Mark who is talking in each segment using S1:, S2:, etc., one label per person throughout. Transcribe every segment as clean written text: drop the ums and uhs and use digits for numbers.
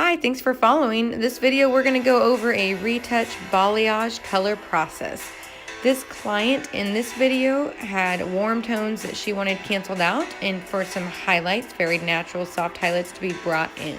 S1: Hi, thanks for following. This video we're going to go over a Retouch Balayage color process. This client in this video had warm tones that she wanted canceled out and for some highlights, very natural soft highlights to be brought in.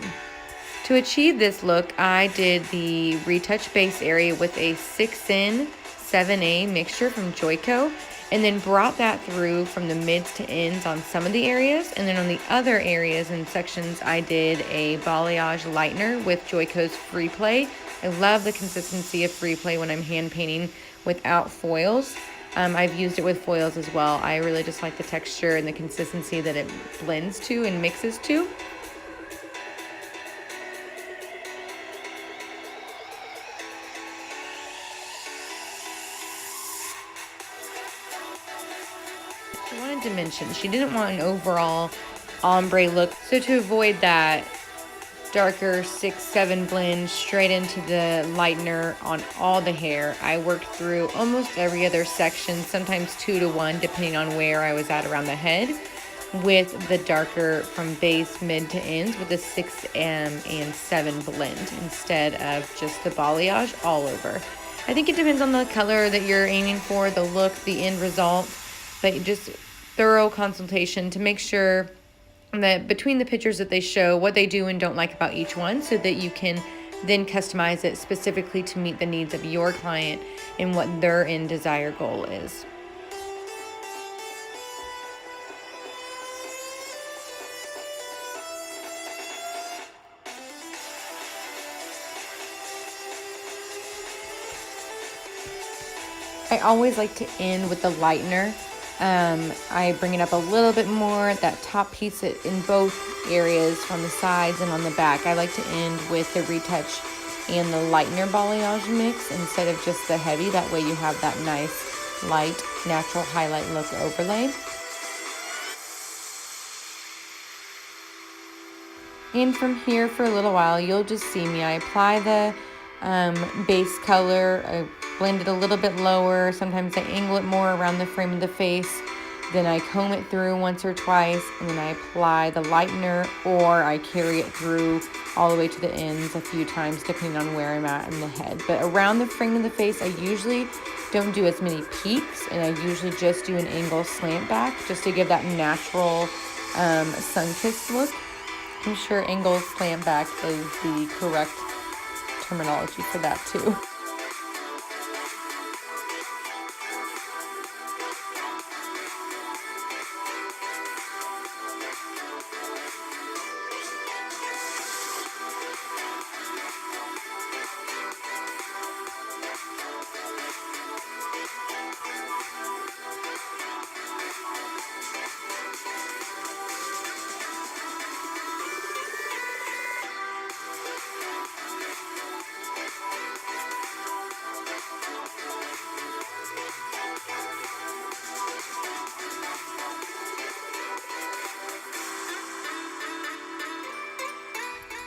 S1: To achieve this look, I did the retouch base area with a 6N 7A mixture from Joico, and then brought that through from the mids to ends on some of the areas, and then on the other areas and sections I did a balayage lightener with Joico's Free Play. I love the consistency of Free Play when I'm hand painting without foils. I've used it with foils as well. I really just like the texture and the consistency that it blends to and mixes to. She wanted dimension. She didn't want an overall ombre look. So to avoid that, darker 6-7 blend straight into the lightener on all the hair. I worked through almost every other section, sometimes 2 to 1, depending on where I was at around the head, with the darker from base, mid to ends with a 6 and 7 blend instead of just the balayage all over. I think it depends on the color that you're aiming for, the look, the end result, but just thorough consultation to make sure that between the pictures that they show, what they do and don't like about each one, so that you can then customize it specifically to meet the needs of your client and what their end desire goal is. I always like to end with the lightener. I bring it up a little bit more, that top piece in both areas from the sides and on the back. I like to end with the retouch and the lightener balayage mix instead of just the heavy. That way you have that nice, light, natural highlight look overlay. And from here for a little while, you'll just see me. I apply the base color, I blend it a little bit lower, sometimes I angle it more around the frame of the face, then I comb it through once or twice, and then I apply the lightener, or I carry it through all the way to the ends a few times depending on where I'm at in the head. But around the frame of the face, I usually don't do as many peaks, and I usually just do an angle slant back just to give that natural sun-kissed look. I'm sure angle slant back is the correct terminology for that too.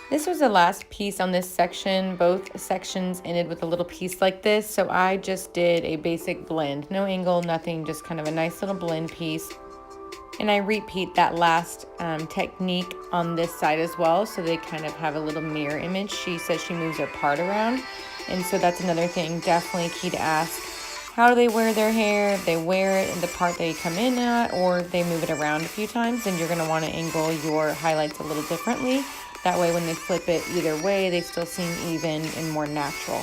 S1: This was the last piece on this section. Both sections ended with a little piece like this, so I just did a basic blend. No angle, nothing, just kind of a nice little blend piece. And I repeat that last technique on this side as well, so they kind of have a little mirror image. She says she moves her part around, and so that's another thing, definitely key to ask. How do they wear their hair? If they wear it in the part they come in at, or they move it around a few times, then you're gonna wanna angle your highlights a little differently. That way when they flip it either way, they still seem even and more natural.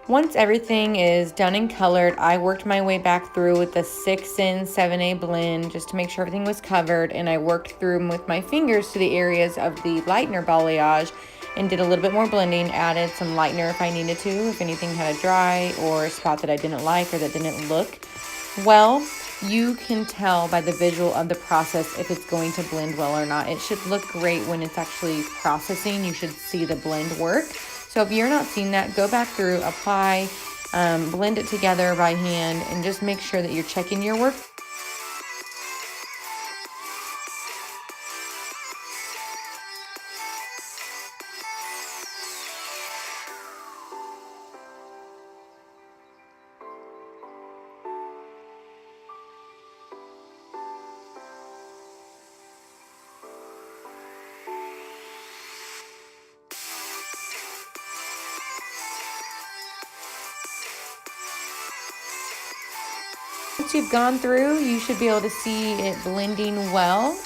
S1: Once everything is done and colored, I worked my way back through with the 6N 7A blend just to make sure everything was covered, and I worked through them with my fingers to the areas of the lightener balayage and did a little bit more blending, added some lightener if I needed to, if anything had a dry or a spot that I didn't like or that didn't look well. you can tell by the visual of the process if it's going to blend well or not. It should look great when it's actually processing. You should see the blend work. So if you're not seeing that, go back through, apply, blend it together by hand, and just make sure that you're checking your work. Once you've gone through, you should be able to see it blending well.